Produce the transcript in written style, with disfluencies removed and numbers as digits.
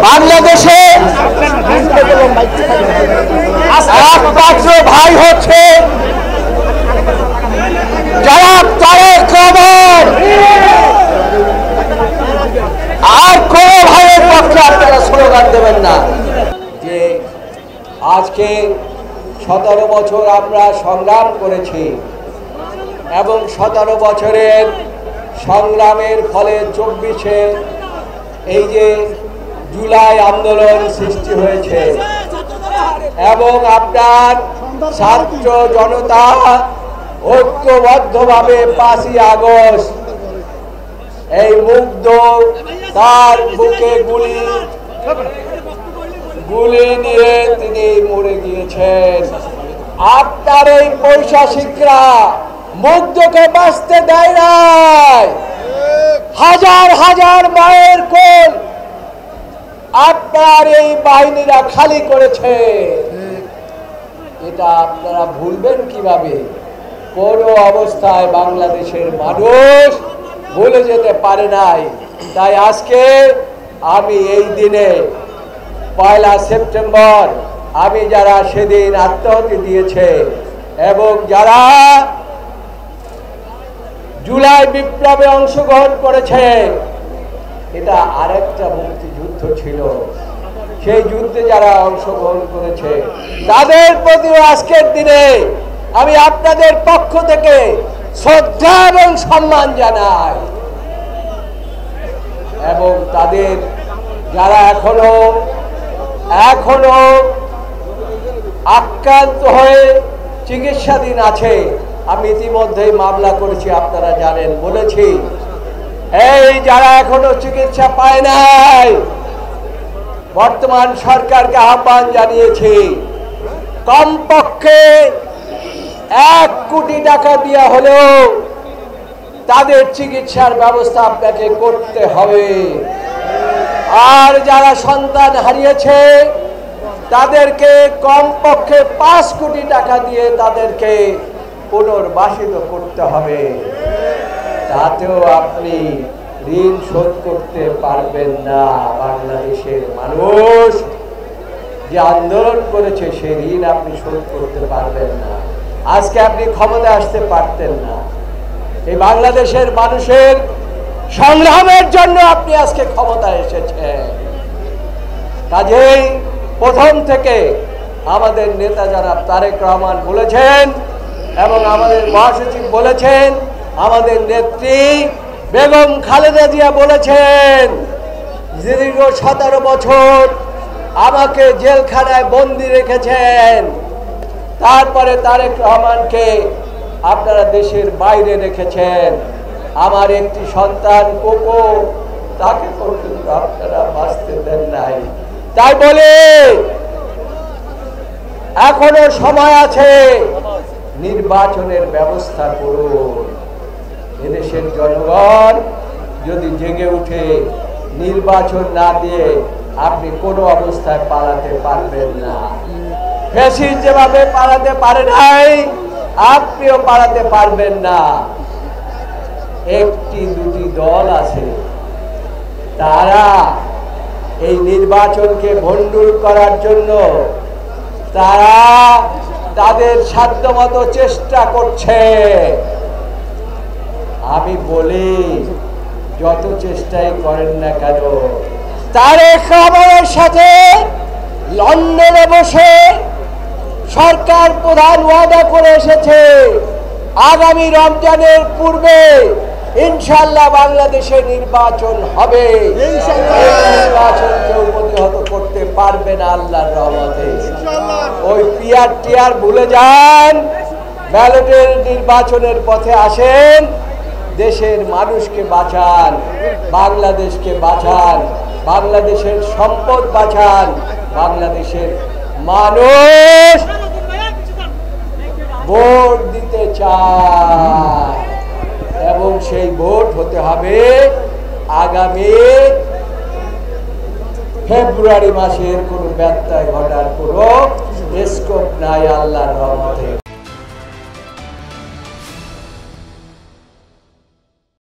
বাংলাদেশে একমাত্র ভাই হচ্ছে যারা তারেক রহমান, আর কোন ভাইয়ের পক্ষে আপনারা স্লোগান দেবেন না। যে আজকে 17 বছর আমরা সংগ্রাম করেছি এবং 17 বছরের সংগ্রামের ফলে 24-এ এই যে জুলাই আন্দোলন সৃষ্টি হয়েছে এবং আপনার ছাত্র জনতা ঐক্যবদ্ধভাবে 5ই আগস্ট এই মুগ্ধ তার বুকে গুলি নিয়ে তিনি মরে গিয়েছেন। আপনার এই পৈশাচিকরা মুগ্ধকে বাঁচতে দেয় নাই। হাজার হাজার মায়ের কোল আপনার এই বাহিনীরা খালি করেছে। এটা আপনারা ভুলবেন কিভাবে? কোন অবস্থায় বাংলাদেশের মানুষ ভুলে যেতে পারে নাই। তাই আজকে আমি এই দিনে 1 সেপ্টেম্বর আমি যারা সেদিন আত্মাহুতি দিয়েছে এবং যারা জুলাই বিপ্লবে অংশগ্রহণ করেছে, এটা আরেকটা মুক্তিযুদ্ধ ছিল। সেই যুদ্ধে যারা অংশগ্রহণ করেছে তাদের প্রতি আজকের দিনে আমি আপনাদের পক্ষ থেকে শ্রদ্ধা এবং সম্মান জানাই এবং তাদের যারা এখনো আক্রান্ত হয়ে চিকিৎসাধীন আছে, আমি ইতিমধ্যেই মামলা করেছি, আপনারা জানেন, বলেছি এই যারা এখনো চিকিৎসা পায় নাই, বর্তমান সরকারকে আহ্বান জানিয়েছি কমপক্ষে 1 কোটি টাকা দেওয়া হলেও তাদের চিকিৎসার ব্যবস্থা আপনাকে করতে হবে। আর যারা সন্তান হারিয়েছে তাদেরকে কমপক্ষে 5 কোটি টাকা দিয়ে তাদেরকে পুনর্বাসিত করতে হবে। তাতেও আপনি ঋণ শোধ করতে পারবেন না। বাংলাদেশের মানুষ যে আন্দোলন করেছে সেই ঋণ আপনি শোধ করতে পারবেন না। আজকে আপনি ক্ষমতায় আসতে পারতেন না। এই বাংলাদেশের মানুষের সংগ্রামের জন্য আপনি আজকে ক্ষমতায় এসেছেন। কাজেই প্রথম থেকে আমাদের নেতা জনাব তারেক রহমান বলেছেন এবং আমাদের মহাসচিব বলেছেন, আমাদের নেত্রী বেগম খালেদা জিয়া বলেছেন, দীর্ঘ 17 বছর আমাকে জেলখানায় বন্দি রেখেছেন, তারপরে তারেক রহমানকে আপনারা দেশের বাইরে রেখেছেন। আমার একটি সন্তান কোকো, তাকে পর্যন্ত আপনারা বাঁচতে দেন নাই। তাই বলে এখনো সময় আছে, নির্বাচনের ব্যবস্থা করুন। এদেশের জনগণ যদি জেগে উঠে নির্বাচন না দিয়ে আপনি কোনো অবস্থায় পালাতে পারবেন না। ফ্যাসিস্ট যেভাবে পালাতে পারে নাই, আপনিও পালাতে পারবেন না। 1-2টি দল আছে, তারা এই নির্বাচনকে ভণ্ডুল করার জন্য তারা তাদের সাধ্যমতো চেষ্টা করছে। আমি বলি, যত চেষ্টাই করেন না কেন, তারেক রহমানের সাথে লন্ডনে বসে সরকার প্রধান ওয়াদা করে এসেছে আগামী রমজানের পূর্বে ইনশাআল্লাহ বাংলাদেশে নির্বাচন হবে। নির্বাচনকে প্রতিহত করতে পারবে না আল্লাহর রহমতে। ওই পিআর ভুলে যান, ব্যালটের নির্বাচনের পথে আসেন, দেশের মানুষকে বাঁচান, বাংলাদেশকে বাঁচান, বাংলাদেশের সম্পদ বাঁচান। বাংলাদেশের মানুষ ভোট দিতে চায় এবং সেই ভোট হতে হবে আগামী ফেব্রুয়ারি মাসের। কোনো ব্যত্যয় ঘটার কোনো স্কোপ নাই আল্লাহর রহমতে।